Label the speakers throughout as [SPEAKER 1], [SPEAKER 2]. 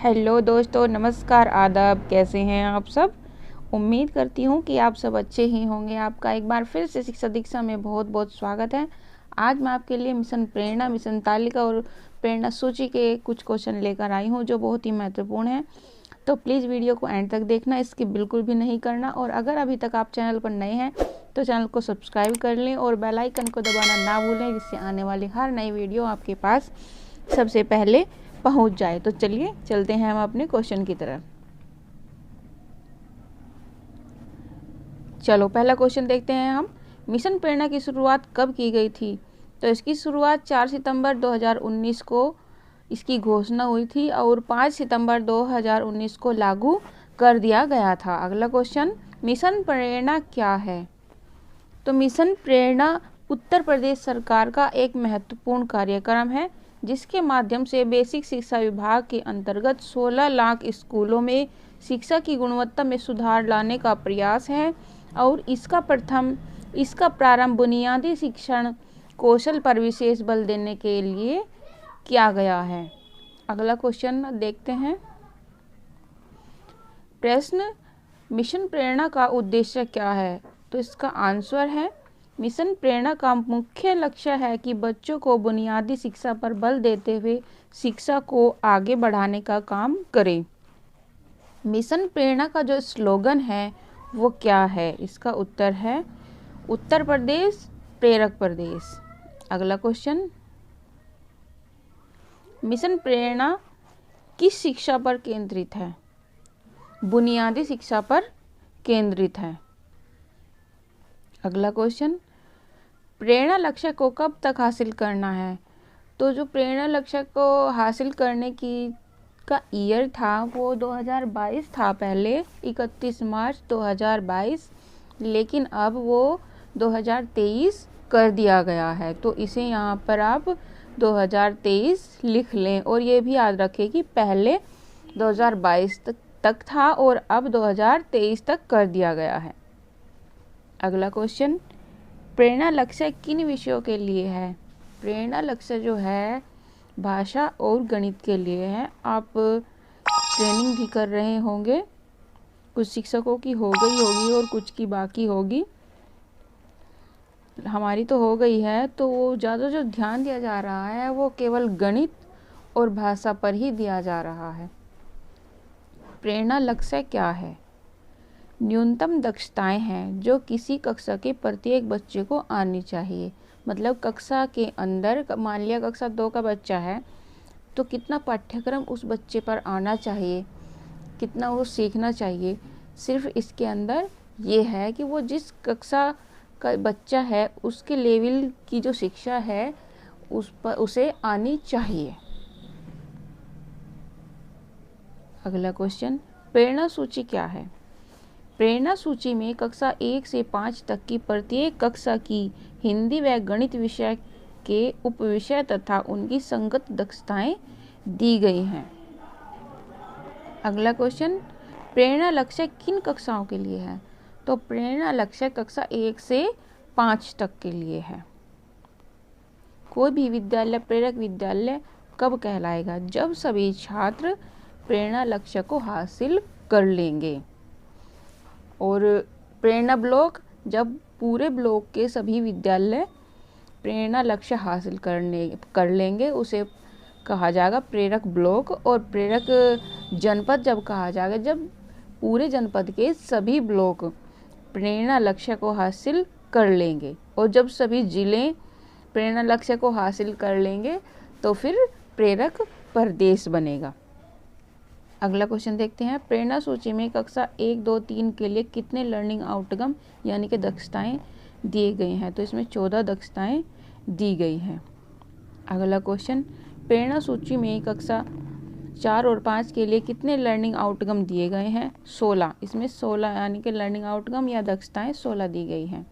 [SPEAKER 1] Hello दोस्तों, नमस्कार, आदाब। कैसे हैं आप सब? उम्मीद करती हूँ कि आप सब अच्छे ही होंगे। आपका एक बार फिर से शिक्षा दीक्षा में बहुत बहुत स्वागत है। आज मैं आपके लिए मिशन प्रेरणा, मिशन तालिका और प्रेरणा सूची के कुछ क्वेश्चन लेकर आई हूँ जो बहुत ही महत्वपूर्ण है। तो प्लीज़ वीडियो को एंड तक देखना, स्किप बिल्कुल भी नहीं करना। और अगर अभी तक आप चैनल पर नए हैं तो चैनल को सब्सक्राइब कर लें और बेल आइकन को दबाना ना भूलें, जिससे आने वाली हर नई वीडियो आपके पास सबसे पहले पहुंच जाए। तो चलिए चलते हैं हम अपने क्वेश्चन की तरफ। चलो पहला क्वेश्चन देखते हैं हम। मिशन प्रेरणा की शुरुआत कब की गई थी? तो इसकी शुरुआत 4 सितंबर 2019 को इसकी घोषणा हुई थी और 5 सितंबर 2019 को लागू कर दिया गया था। अगला क्वेश्चन, मिशन प्रेरणा क्या है? तो मिशन प्रेरणा उत्तर प्रदेश सरकार का एक महत्वपूर्ण कार्यक्रम है जिसके माध्यम से बेसिक शिक्षा विभाग के अंतर्गत 16 लाख स्कूलों में शिक्षा की गुणवत्ता में सुधार लाने का प्रयास है और इसका प्रारंभ बुनियादी शिक्षण कौशल पर विशेष बल देने के लिए किया गया है। अगला क्वेश्चन देखते हैं। प्रश्न, मिशन प्रेरणा का उद्देश्य क्या है? तो इसका आंसर है, मिशन प्रेरणा का मुख्य लक्ष्य है कि बच्चों को बुनियादी शिक्षा पर बल देते हुए शिक्षा को आगे बढ़ाने का काम करें। मिशन प्रेरणा का जो स्लोगन है वो क्या है? इसका उत्तर है, उत्तर प्रदेश प्रेरक प्रदेश। अगला क्वेश्चन, मिशन प्रेरणा किस शिक्षा पर केंद्रित है? बुनियादी शिक्षा पर केंद्रित है। अगला क्वेश्चन, प्रेरणा लक्ष्य को कब तक हासिल करना है? तो जो प्रेरणा लक्ष्य को हासिल करने की का ईयर था वो 2022 था, पहले 31 मार्च 2022, लेकिन अब वो 2023 कर दिया गया है। तो इसे यहाँ पर आप 2023 लिख लें और ये भी याद रखें कि पहले 2022 तक था और अब 2023 तक कर दिया गया है। अगला क्वेश्चन, प्रेरणा लक्ष्य किन विषयों के लिए है? प्रेरणा लक्ष्य जो है भाषा और गणित के लिए है। आप ट्रेनिंग भी कर रहे होंगे, कुछ शिक्षकों की हो गई होगी और कुछ की बाकी होगी। हमारी तो हो गई है, तो वो ज़्यादा जो ध्यान दिया जा रहा है वो केवल गणित और भाषा पर ही दिया जा रहा है। प्रेरणा लक्ष्य क्या है? न्यूनतम दक्षताएं हैं जो किसी कक्षा के प्रत्येक बच्चे को आनी चाहिए। मतलब कक्षा के अंदर, मान लिया कक्षा 2 का बच्चा है तो कितना पाठ्यक्रम उस बच्चे पर आना चाहिए, कितना वो सीखना चाहिए। सिर्फ इसके अंदर ये है कि वो जिस कक्षा का बच्चा है उसके लेवल की जो शिक्षा है उस पर उसे आनी चाहिए। अगला क्वेश्चन, प्रेरणा सूची क्या है? प्रेरणा सूची में कक्षा 1 से 5 तक की प्रत्येक कक्षा की हिंदी व गणित विषय के उपविषय तथा उनकी संगत दक्षताएं दी गई हैं। अगला क्वेश्चन, प्रेरणा लक्ष्य किन कक्षाओं के लिए है? तो प्रेरणा लक्ष्य कक्षा 1 से 5 तक के लिए है। कोई भी विद्यालय प्रेरक विद्यालय कब कहलाएगा? जब सभी छात्र प्रेरणा लक्ष्य को हासिल कर लेंगे। और प्रेरणा ब्लॉक, जब पूरे ब्लॉक के सभी विद्यालय प्रेरणा लक्ष्य हासिल कर लेंगे उसे कहा जाएगा प्रेरक ब्लॉक। और प्रेरक जनपद जब कहा जाएगा जब पूरे जनपद के सभी ब्लॉक प्रेरणा लक्ष्य को हासिल कर लेंगे। और जब सभी जिले प्रेरणा लक्ष्य को हासिल कर लेंगे तो फिर प्रेरक प्रदेश बनेगा। अगला क्वेश्चन देखते हैं। प्रेरणा सूची में कक्षा 1, 2, 3 के लिए कितने लर्निंग आउटकम यानी कि दक्षताएं दिए गए हैं? तो इसमें 14 दक्षताएं दी गई हैं। अगला क्वेश्चन, प्रेरणा सूची में कक्षा 4 और 5 के लिए कितने लर्निंग आउटकम दिए गए हैं? 16। इसमें 16 यानी कि लर्निंग आउटकम या दक्षताएं 16 दी गई हैं।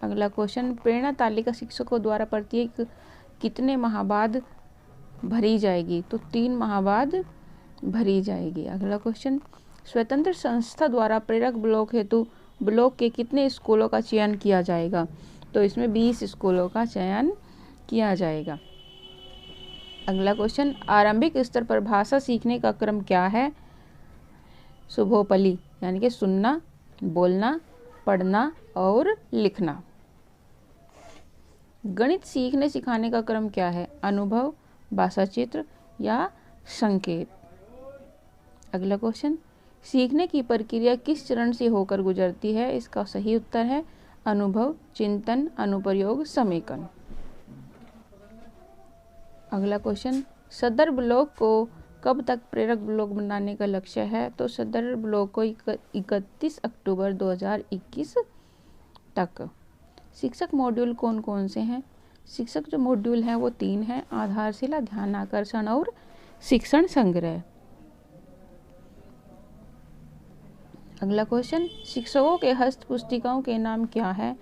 [SPEAKER 1] अगला क्वेश्चन, प्रेरणा तालिका शिक्षकों द्वारा प्रत्येक कितने माह बाद भरी जाएगी? तो 3 माह बाद भरी जाएगी। अगला क्वेश्चन, स्वतंत्र संस्था द्वारा प्रेरक ब्लॉक हेतु ब्लॉक के कितने स्कूलों का चयन किया जाएगा? तो इसमें 20 स्कूलों का चयन किया जाएगा। अगला क्वेश्चन, आरंभिक स्तर पर भाषा सीखने का क्रम क्या है? शुभोपली यानी कि सुनना, बोलना, पढ़ना और लिखना। गणित सीखने सिखाने का क्रम क्या है? अनुभव, भाषा चित्र या संकेत। अगला क्वेश्चन, सीखने की प्रक्रिया किस चरण से होकर गुजरती है? इसका सही उत्तर है अनुभव, चिंतन, अनुप्रयोग, समेकन। अगला क्वेश्चन, सदर ब्लॉक को कब तक प्रेरक ब्लॉक बनाने का लक्ष्य है? तो सदर ब्लॉक को 31 अक्टूबर 2021 तक। शिक्षक मॉड्यूल कौन कौन से हैं? शिक्षक जो मॉड्यूल हैं वो 3 हैं, आधारशिला, ध्यान आकर्षण और शिक्षण संग्रह। अगला क्वेश्चन, शिक्षकों के हस्त पुस्तिकाओं के नाम क्या है?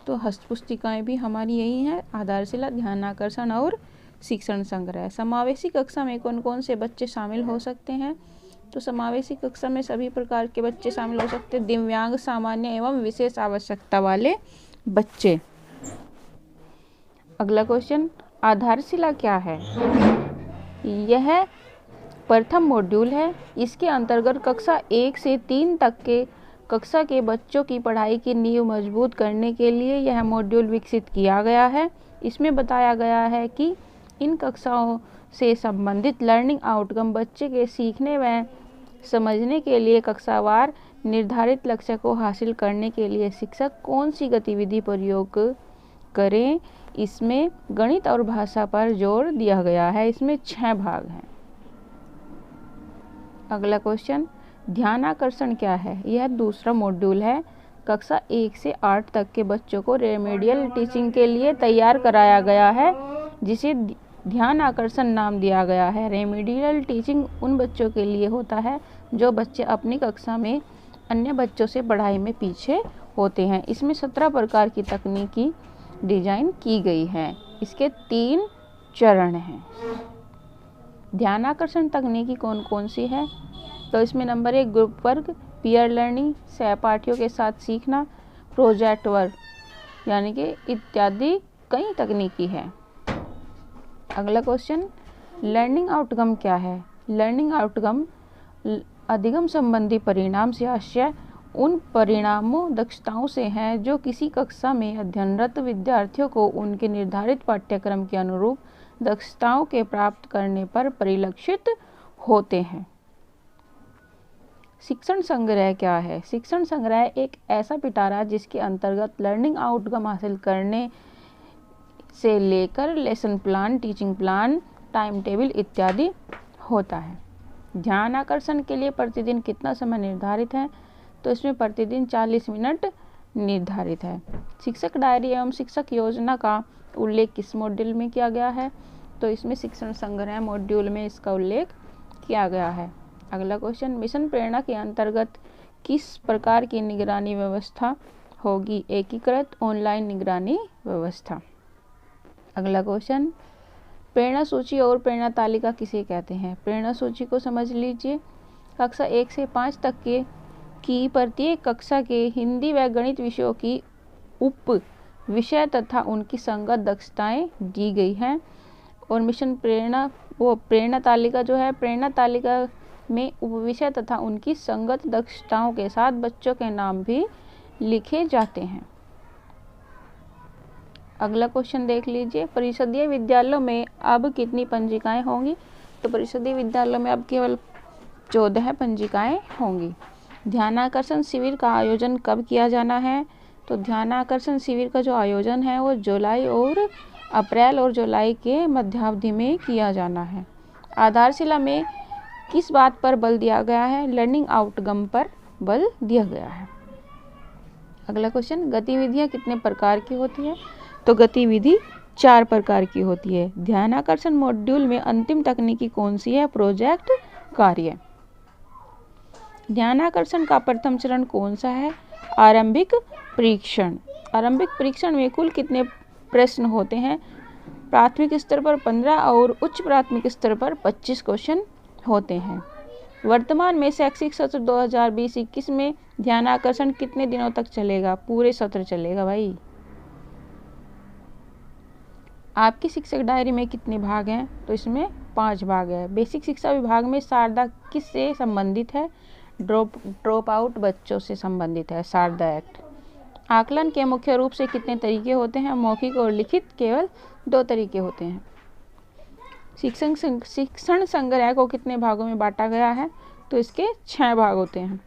[SPEAKER 1] तो हस्त पुस्तिकाएं भी हमारी यही हैं, आधारशिला, ध्यान आकर्षण और शिक्षण संग्रह। समावेशी कक्षा में कौन कौन से बच्चे शामिल हो सकते हैं? तो समावेशी कक्षा में सभी प्रकार के बच्चे शामिल हो सकते हैं, दिव्यांग, सामान्य एवं विशेष आवश्यकता वाले बच्चे। अगला क्वेश्चन, आधारशिला क्या है? यह प्रथम मॉड्यूल है। इसके अंतर्गत कक्षा 1 से 3 तक के कक्षा के बच्चों की पढ़ाई की नींव मजबूत करने के लिए यह मॉड्यूल विकसित किया गया है। इसमें बताया गया है कि इन कक्षाओं से संबंधित लर्निंग आउटकम बच्चे के सीखने व समझने के लिए कक्षावार निर्धारित लक्ष्य को हासिल करने के लिए शिक्षक कौन सी गतिविधि प्रयोग करें। इसमें गणित और भाषा पर जोर दिया गया है। इसमें 6 भाग हैं। अगला क्वेश्चन, ध्यान आकर्षण क्या है? यह दूसरा मॉड्यूल है। कक्षा 1 से 8 तक के बच्चों को रेमेडियल टीचिंग के लिए तैयार कराया गया है, जिसे ध्यान आकर्षण नाम दिया गया है। रेमेडियल टीचिंग उन बच्चों के लिए होता है जो बच्चे अपनी कक्षा में अन्य बच्चों से पढ़ाई में पीछे होते हैं। इसमें 17 प्रकार की तकनीकी डिजाइन की गई है। इसके 3 चरण हैं। ध्यान आकर्षण तकनीकी कौन कौन सी है? तो इसमें number 1 group work, peer learning, सहपाठियों के साथ सीखना, प्रोजेक्ट वर्क यानी कि इत्यादि कई तकनीकी है। अगला क्वेश्चन, लर्निंग आउटकम क्या है? लर्निंग आउटकम अधिगम संबंधी परिणाम से आशय उन परिणामों, दक्षताओं से हैं जो किसी कक्षा में अध्ययनरत विद्यार्थियों को उनके निर्धारित पाठ्यक्रम के अनुरूप दक्षताओं के प्राप्त करने पर परिलक्षित होते हैं। शिक्षण संग्रह क्या है? शिक्षण संग्रह एक ऐसा पिटारा जिसके अंतर्गत लर्निंग आउटकम हासिल करने से लेकर lesson plan, teaching plan, time table इत्यादि होता है। ध्यान आकर्षण के लिए प्रतिदिन कितना समय निर्धारित है? तो इसमें प्रतिदिन 40 मिनट निर्धारित है। शिक्षक डायरी एवं शिक्षक योजना का उल्लेख किस मॉड्यूल में किया गया है? तो इसमें शिक्षण संग्रह मॉड्यूल में इसका उल्लेख किया गया है। अगला क्वेश्चन, मिशन प्रेरणा के अंतर्गत किस प्रकार की निगरानी व्यवस्था होगी? एकीकृत ऑनलाइन निगरानी व्यवस्था। अगला क्वेश्चन, प्रेरणा सूची और प्रेरणा तालिका किसे कहते हैं? प्रेरणा सूची को समझ लीजिए। कक्षा 1 से 5 तक की प्रत्येक कक्षा के हिंदी व गणित विषयों की उप विषय तथा उनकी संगत दक्षताएं दी गई हैं। और मिशन प्रेरणा प्रेरणा तालिका जो है, प्रेरणा तालिका में उपविषय तथा उनकी संगत दक्षताओं के साथ बच्चों के नाम भी लिखे जाते हैं। अगला क्वेश्चन देख लीजिए, परिषदीय विद्यालयों में अब कितनी पंजिकाएं होंगी? तो परिषदीय विद्यालयों में अब केवल 14 पंजिकाएं होंगी। ध्यानाकर्षण शिविर का आयोजन कब किया जाना है? तो ध्यानाकर्षण शिविर का जो आयोजन है वो अप्रैल और जुलाई के मध्यावधि में किया जाना है। आधारशिला में किस बात पर बल दिया गया है? लर्निंग आउटकम पर बल दिया गया है। अगला क्वेश्चन, गतिविधियां कितने प्रकार की होती है? तो गतिविधि 4 प्रकार की होती है। ध्यानाकर्षण मॉड्यूल में अंतिम तकनीकी कौन सी है? प्रोजेक्ट कार्य। ध्यानाकर्षण का प्रथम चरण कौन सा है? आरंभिक परीक्षण। आरंभिक परीक्षण में कुल कितने प्रश्न होते हैं? प्राथमिक स्तर पर 15 और उच्च प्राथमिक स्तर पर 25 क्वेश्चन होते हैं। वर्तमान में शैक्षिक सत्र 2020-21 में ध्यानाकर्षण कितने दिनों तक चलेगा? पूरे सत्र चलेगा भाई। आपकी शिक्षक डायरी में कितने भाग हैं? तो इसमें 5 भाग है। बेसिक शिक्षा विभाग में शारदा किससे संबंधित है? ड्रॉप आउट बच्चों से संबंधित है शारदा एक्ट। आकलन के मुख्य रूप से कितने तरीके होते हैं? मौखिक और लिखित केवल 2 तरीके होते हैं। शिक्षण संग्रह को कितने भागों में बांटा गया है? तो इसके 6 भाग होते हैं।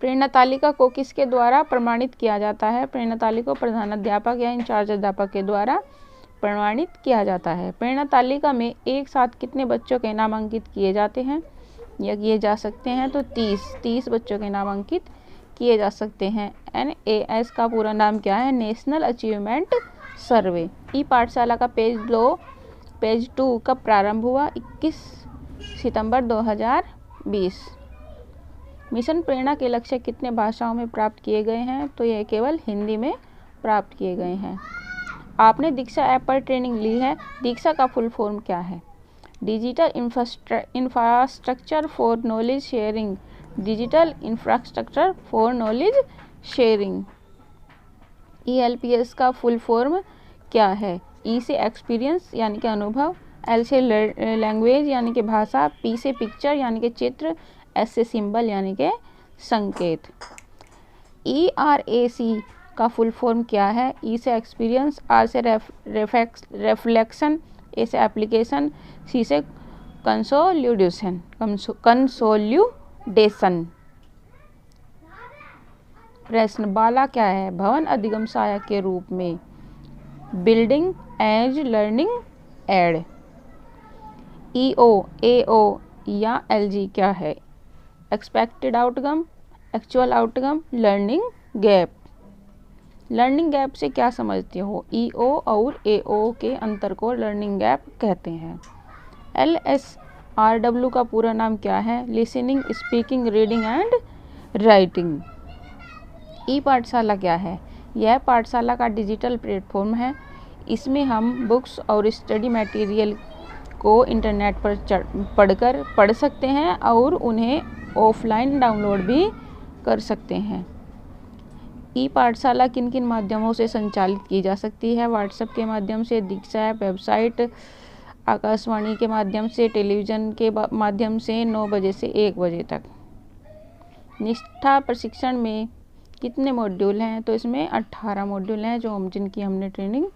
[SPEAKER 1] प्रेरणा तालिका को किसके द्वारा प्रमाणित किया जाता है? प्रेरणा तालिका को प्रधानाध्यापक या इंचार्ज अध्यापक के द्वारा प्रमाणित किया जाता है। प्रेरणा तालिका में एक साथ कितने बच्चों के नाम अंकित किए जाते हैं या किए जा सकते हैं? तो 30 बच्चों के नाम अंकित किए जा सकते हैं। NAS का पूरा नाम क्या है? नेशनल अचीवमेंट सर्वे। ई पाठशाला का पेज 2 कब प्रारंभ हुआ? 21 सितंबर 2020। मिशन प्रेरणा के लक्ष्य कितने भाषाओं में प्राप्त किए गए हैं? तो यह केवल हिंदी में प्राप्त किए गए हैं। आपने दीक्षा ऐप पर ट्रेनिंग ली है। दीक्षा का फुल फॉर्म क्या है? Digital infrastructure for knowledge sharing. Digital infrastructure for knowledge sharing. ELPS का फुल फॉर्म क्या है? E से एक्सपीरियंस यानी कि अनुभव, L से लैंग्वेज यानी कि भाषा, P से पिक्चर यानी कि चित्र, S से सिंबल यानी कि संकेत। ERAC का फुल फॉर्म क्या है? E से एक्सपीरियंस, R से रिफ्लेक्शन, A से एप्लीकेशन, C से कंसोलिडेशन। प्रश्न बाला क्या है? भवन अधिगम सहायक के रूप में। Building as learning aid. AO या LG क्या है? Expected outcome, actual outcome, learning gap. Learning gap से क्या समझते हो? EO और AO के अंतर को लर्निंग गैप कहते हैं। LSRW का पूरा नाम क्या है? Listening, speaking, reading and writing. E Pathshala क्या है? यह पाठशाला का डिजिटल प्लेटफॉर्म है। इसमें हम बुक्स और स्टडी मटेरियल को इंटरनेट पर पढ़ सकते हैं और उन्हें ऑफलाइन डाउनलोड भी कर सकते हैं। ई पाठशाला किन किन माध्यमों से संचालित की जा सकती है? व्हाट्सएप के माध्यम से, दीक्षा ऐप, वेबसाइट, आकाशवाणी के माध्यम से, टेलीविज़न के माध्यम से 9 बजे से 1 बजे तक। निष्ठा प्रशिक्षण में कितने मॉड्यूल हैं? तो इसमें 18 मॉड्यूल हैं जिनकी हमने ट्रेनिंग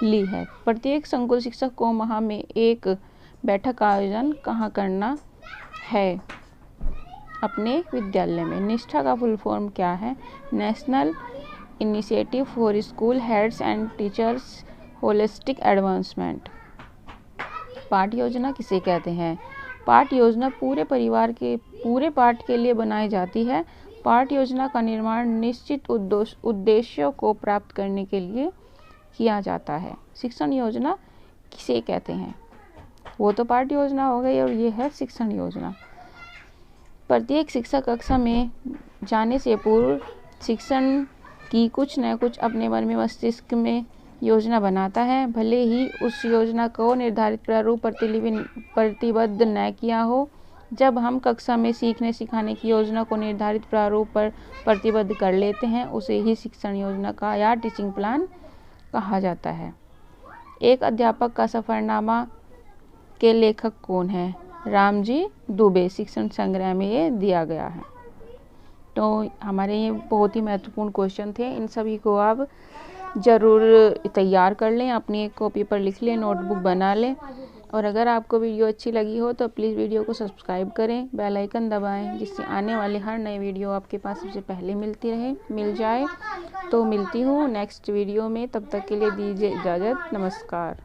[SPEAKER 1] ली है। प्रत्येक संकुल शिक्षक को माह में एक बैठक का आयोजन कहाँ करना है? अपने विद्यालय में। निष्ठा का फुल फॉर्म क्या है? National initiative for school heads and teachers holistic advancement. पाठ योजना किसे कहते हैं? पाठ योजना पूरे परिवार के पूरे पाठ के लिए बनाई जाती है। पाठ योजना का निर्माण निश्चित उद्देश्यों को प्राप्त करने के लिए किया जाता है। शिक्षण योजना किसे कहते हैं? वो तो पाठ योजना हो गई और ये है शिक्षण योजना। प्रत्येक शिक्षक कक्षा में जाने से पूर्व शिक्षण की कुछ न कुछ अपने मन में मस्तिष्क में योजना बनाता है, भले ही उस योजना को निर्धारित प्रारूप प्रतिबद्ध न किया हो। जब हम कक्षा में सीखने सिखाने की योजना को निर्धारित प्रारूप पर प्रतिबद्ध कर लेते हैं, उसे ही शिक्षण योजना का या टीचिंग प्लान कहा जाता है। एक अध्यापक का सफरनामा के लेखक कौन है? रामजी दुबे। शिक्षण संग्रह में ये दिया गया है। तो हमारे ये बहुत ही महत्वपूर्ण क्वेश्चन थे। इन सभी को आप ज़रूर तैयार कर लें, अपनी एक कॉपी पर लिख लें, नोटबुक बना लें। और अगर आपको वीडियो अच्छी लगी हो तो प्लीज़ वीडियो को सब्सक्राइब करें, बेल आइकन दबाएं, जिससे आने वाले हर नए वीडियो आपके पास सबसे पहले मिल जाए। तो मिलती हूँ नेक्स्ट वीडियो में, तब तक के लिए दीजिए इजाज़त। नमस्कार।